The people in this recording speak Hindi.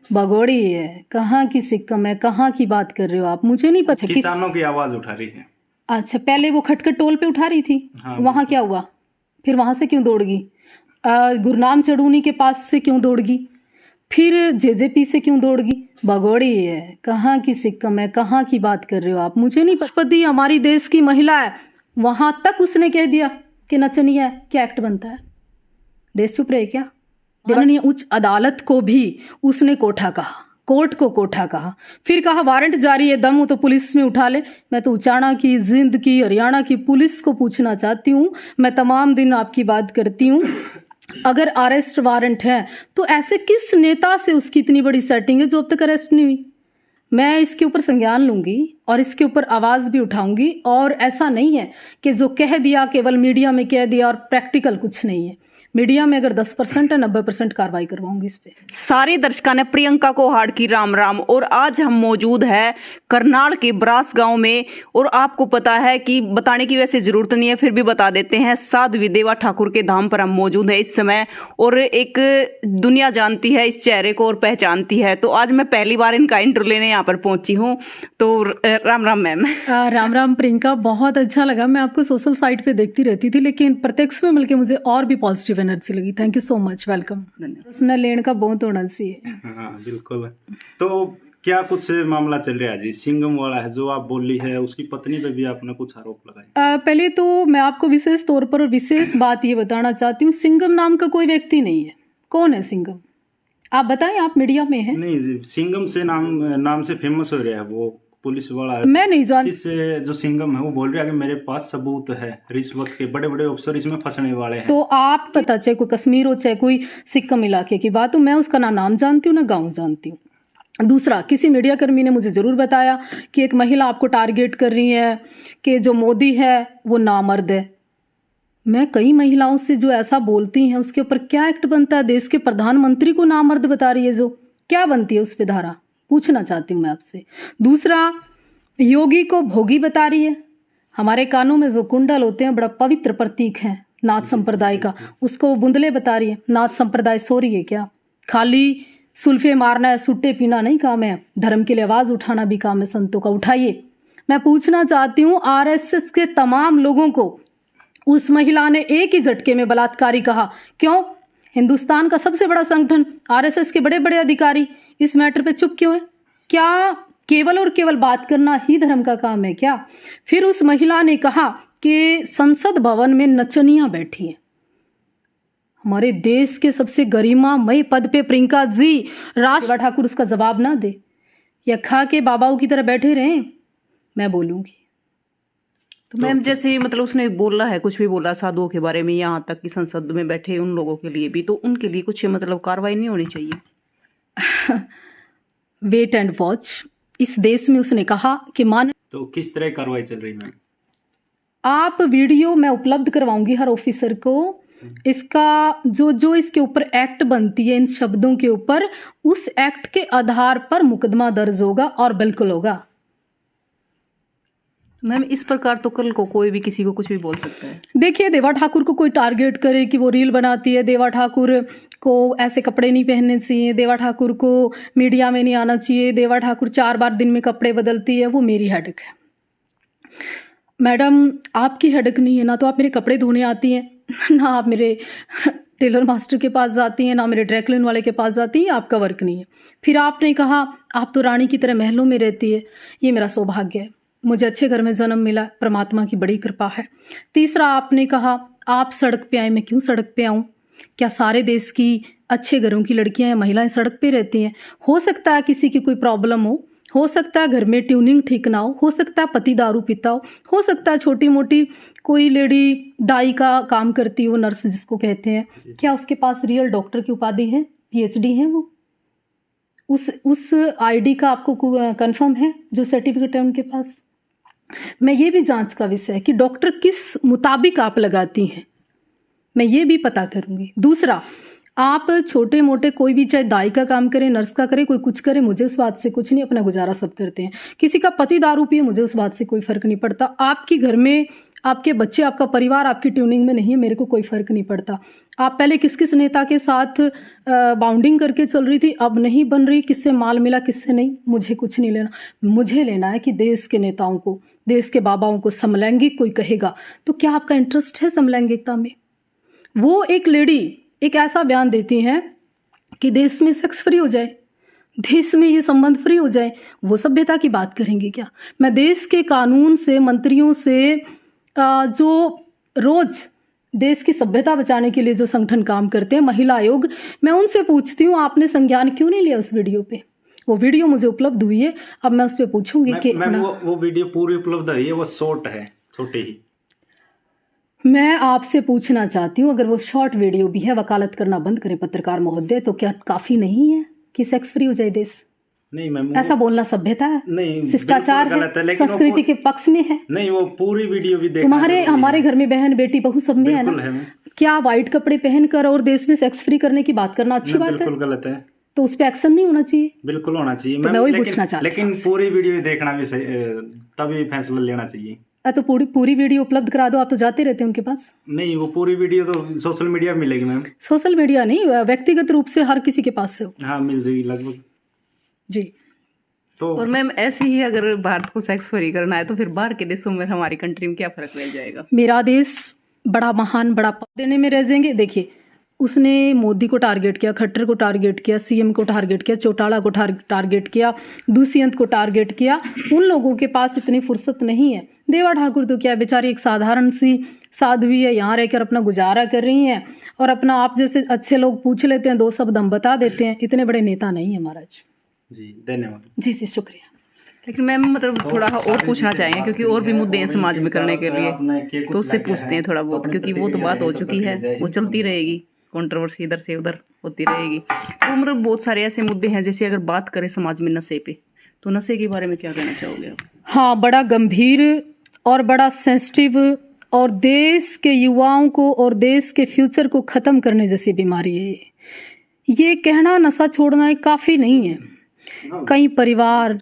भगोड़ी है, कहाँ की सिक्कम है, कहाँ की बात कर रहे हो आप, मुझे नहीं पता। किसानों की आवाज उठा रही है। अच्छा, पहले वो खटखट टोल पे उठा रही थी। हाँ, वहां क्या हुआ? फिर वहां से क्यों दौड़ गई? गुरनाम चढ़ूनी के पास से क्यों दौड़ गई? फिर जेजेपी से क्यों दौड़ गई? भगोड़ी है, कहाँ की सिक्कम है, कहाँ की बात कर रहे हो आप, मुझे नहीं पता। राष्ट्रपति हमारी देश की महिला है, वहां तक उसने कह दिया कि नचनिया है, क्या एक्ट बनता है? देश चुप रहे क्या? माननीय उच्च अदालत को भी उसने कोठा कहा, कोर्ट को कोठा कहा, फिर कहा वारंट जारी है, दम हो तो पुलिस में उठा ले। मैं तो उचाना की, जिंद की, हरियाणा की पुलिस को पूछना चाहती हूँ, मैं तमाम दिन आपकी बात करती हूँ, अगर अरेस्ट वारंट है तो ऐसे किस नेता से उसकी इतनी बड़ी सेटिंग है जो अब तक अरेस्ट नहीं हुई? मैं इसके ऊपर संज्ञान लूंगी और इसके ऊपर आवाज भी उठाऊंगी। और ऐसा नहीं है कि जो कह दिया केवल मीडिया में कह दिया और प्रैक्टिकल कुछ नहीं है। मीडिया में अगर 10% है, 90% कार्रवाई करवाऊंगी इस पे। सारे दर्शकों ने प्रियंका को हार्ड की राम राम। और आज हम मौजूद है करनाल के ब्रास गांव में, और आपको पता है कि बताने की वैसे जरूरत नहीं है, फिर भी बता देते हैं। साध्वी देवा ठाकुर के धाम पर हम मौजूद है इस समय, और एक दुनिया जानती है इस चेहरे को और पहचानती है। तो आज मैं पहली बार इनका इंटरव्यू लेने यहाँ पर पहुंची हूँ। तो राम राम मैम। राम राम प्रियंका, बहुत अच्छा लगा। मैं आपको सोशल साइट पे देखती रहती थी, लेकिन प्रत्यक्ष में मिलकर मुझे और भी पॉजिटिव एनर्जी लगी। Thank you so much, welcome. Personal लेन का बहुत होना चाहिए। हाँ बिल्कुल। तो क्या कुछ मामला चल रहा है जी? सिंघम वाला है जो आप बोली है, उसकी पत्नी पे भी आपने कुछ आरोप लगाए। पहले तो मैं आपको विशेष तौर पर और विशेष बात ये बताना चाहती हूँ, सिंघम नाम का कोई व्यक्ति नहीं है। कौन है सिंघम? आप बताएं, आप मीडिया में हैं। नहीं जी, सिंघम से नाम से फेमस हो रहा है वो पुलिस वाला है। मैं नहीं जानती। से जो सिंघम है वो बोल रहा है कि मेरे पास सबूत है, रिश्वत के बड़े बड़े अफसर इसमें फंसने वाले हैं। तो आप पता, चाहे कोई कश्मीर हो चाहे कोई सिक्किम इलाके की बात हो, मैं उसका ना नाम जानती हूँ ना गाँव जानती हूँ। दूसरा, किसी मीडिया कर्मी ने मुझे जरूर बताया कि एक महिला आपको टारगेट कर रही है कि जो मोदी है वो नामर्द है। मैं कई महिलाओं से जो ऐसा बोलती हैं उसके ऊपर क्या एक्ट बनता है? देश के प्रधानमंत्री को नामर्द बता रही है, जो क्या बनती है उस पे धारा? पूछना चाहती हूँ मैं आपसे। दूसरा, योगी को भोगी बता रही है। हमारे कानों में जो कुंडल होते हैं बड़ा पवित्र प्रतीक है नाथ संप्रदाय का, उसको बुंदले बता रही है। नाथ संप्रदाय सो रही है क्या? खाली सुल्फे मारना है, सुट्टे पीना नहीं काम है, धर्म के लिए आवाज उठाना भी काम है संतों का, उठाइए। मैं पूछना चाहती हूँ, आरएसएस के तमाम लोगों को उस महिला ने एक ही झटके में बलात्कारी कहा। क्यों? हिंदुस्तान का सबसे बड़ा संगठन, आरएसएस के बड़े बड़े अधिकारी इस मैटर पे चुप क्यों है? क्या केवल और केवल बात करना ही धर्म का काम है क्या? फिर उस महिला ने कहा कि संसद भवन में नचनियां बैठी हैं। हमारे देश के सबसे गरिमामय पद पे प्रियंका जी, राज ठाकुर उसका जवाब ना दे या खा के बाबाओं की तरह बैठे रहे, मैं बोलूंगी। तो मैम जैसे मतलब उसने बोला है, कुछ भी बोला साधुओं के बारे में, यहाँ तक कि संसद में बैठे उन लोगों के लिए भी, तो उनके लिए कुछ मतलब कार्रवाई नहीं होनी चाहिए? Wait and watch. इस देश में उसने कहा कि तो किस तरह कार्रवाई चल रही है? आप वीडियो मैं उपलब्ध करवाऊंगी हर ऑफिसर को, इसका जो इसके ऊपर एक्ट बनती है इन शब्दों के ऊपर, उस एक्ट के आधार पर मुकदमा दर्ज होगा और बिल्कुल होगा। मैम इस प्रकार तो कल को कोई भी किसी को कुछ भी बोल सकता है। देखिए, देवा ठाकुर को कोई टारगेट करे कि वो रील बनाती है, देवा ठाकुर को ऐसे कपड़े नहीं पहनने चाहिए, देवा ठाकुर को मीडिया में नहीं आना चाहिए, देवा ठाकुर 4 बार दिन में कपड़े बदलती है, वो मेरी हेडेक है। मैडम आपकी हेडेक नहीं है ना, तो आप मेरे कपड़े धोने आती हैं ना, आप मेरे टेलर मास्टर के पास जाती हैं ना, मेरे ड्राई क्लीन वाले के पास जाती हैं, आपका वर्क नहीं है। फिर आपने कहा आप तो रानी की तरह महलों में रहती है, ये मेरा सौभाग्य है, मुझे अच्छे घर में जन्म मिला, परमात्मा की बड़ी कृपा है। तीसरा, आपने कहा आप सड़क पे आए, मैं क्यों सड़क पे आऊँ? क्या सारे देश की अच्छे घरों की लड़कियां या महिलाएं सड़क पे रहती हैं? हो सकता है किसी की कोई प्रॉब्लम हो सकता है घर में ट्यूनिंग ठीक ना हो सकता है पति दारू पीता हो सकता है छोटी मोटी कोई लेडी दाई का काम करती हो, नर्स जिसको कहते हैं, क्या उसके पास रियल डॉक्टर की उपाधि है, पीएचडी है वो? उस आईडी का आपको कंफर्म है जो सर्टिफिकेट है उनके पास? मैं ये भी जांच का विषय है कि डॉक्टर किस मुताबिक आप लगाती हैं, मैं ये भी पता करूंगी। दूसरा, आप छोटे मोटे कोई भी चाहे दाई का काम करे, नर्स का करे, कोई कुछ करे, मुझे उस बात से कुछ नहीं, अपना गुजारा सब करते हैं। किसी का पति दारू पिए, मुझे उस बात से कोई फर्क नहीं पड़ता। आपकी घर में आपके बच्चे, आपका परिवार आपकी ट्यूनिंग में नहीं है, मेरे को कोई फ़र्क नहीं पड़ता। आप पहले किस किस नेता के साथ बाउंडिंग करके चल रही थी, अब नहीं बन रही, किससे माल मिला किससे नहीं, मुझे कुछ नहीं लेना। मुझे लेना है कि देश के नेताओं को, देश के बाबाओं को समलैंगिक कोई कहेगा तो क्या आपका इंटरेस्ट है समलैंगिकता में? वो एक लेडी एक ऐसा बयान देती हैं कि देश में सेक्स फ्री हो जाए, देश में ये संबंध फ्री हो जाए, वो सभ्यता की बात करेंगे क्या? मैं देश के कानून से, मंत्रियों से, जो रोज देश की सभ्यता बचाने के लिए जो संगठन काम करते हैं, महिला आयोग, मैं उनसे पूछती हूँ आपने संज्ञान क्यों नहीं लिया उस वीडियो पे? वो वीडियो मुझे उपलब्ध हुई है, अब मैं उस पर पूछूंगी कि वो वीडियो पूरी उपलब्ध है, वो शॉर्ट है, छोटी ही। मैं आपसे पूछना चाहती हूँ, अगर वो शॉर्ट वीडियो भी है, वकालत करना बंद करें पत्रकार महोदय, तो क्या काफ़ी नहीं है कि सेक्स फ्री हो जाए देश? नहीं मैम, ऐसा बोलना सभ्यता है? नहीं, शिष्टाचार है, संस्कृति के पक्ष में है? नहीं, वो पूरी वीडियो भी तुम्हारे हमारे घर में बहन बेटी बहू सब में है ना? क्या वाइट कपड़े पहनकर और देश में सेक्स फ्री करने की बात करना अच्छी बात है? बिल्कुल गलत है। तो उस पर एक्शन नहीं होना चाहिए? बिल्कुल होना चाहिए। तो मैं वही पूछना चाहती हूँ, लेकिन पूरी वीडियो देखना भी सही, तभी फैसला लेना चाहिए। तो पूरी वीडियो उपलब्ध करा दो, आप तो जाते रहते हैं उनके पास। नहीं, वो पूरी वीडियो तो सोशल मीडिया में मिलेगी मैम। सोशल मीडिया नहीं, व्यक्तिगत रूप से हर किसी के पास से हो। हाँ, मिल जाएगी लगभग जी। तो और मैम ऐसे ही अगर भारत को सेक्स फ्री करना है तो फिर बाहर के देशों में हमारी कंट्री में क्या फर्क रह जाएगा? मेरा देश बड़ा महान, बड़ा देने में रह जाएंगे। देखिए, उसने मोदी को टारगेट किया, खट्टर को टारगेट किया, सीएम को टारगेट किया, चौटाला को टारगेट किया, दुष्यंत को टारगेट किया। उन लोगों के पास इतनी फुर्सत नहीं है। देवा ठाकुर तो क्या बेचारी एक साधारण सी साध्वी है, यहाँ रहकर अपना गुजारा कर रही हैं और अपना, आप जैसे अच्छे लोग पूछ लेते हैं, 2 शब्द हम बता देते हैं। इतने बड़े नेता नहीं है महाराज जी। धन्यवाद। जी जी, शुक्रिया। लेकिन मैम मतलब थोड़ा और पूछना चाहेंगे, क्योंकि और भी मुद्दे हैं समाज में करने के लिए, तो उससे पूछते हैं थोड़ा बहुत, क्योंकि वो तो बात हो चुकी है, वो चलती रहेगी, कंट्रोवर्सी इधर से उधर होती रहेगी। तो मतलब बहुत सारे ऐसे मुद्दे हैं, जैसे अगर बात करें समाज में नशे पे, तो नशे के बारे में क्या कहना चाहोगे आप? हाँ, बड़ा गंभीर और बड़ा सेंसिटिव और देश के युवाओं को और देश के फ्यूचर को ख़त्म करने जैसी बीमारी है ये कहना नशा छोड़ना काफ़ी नहीं है। कई परिवार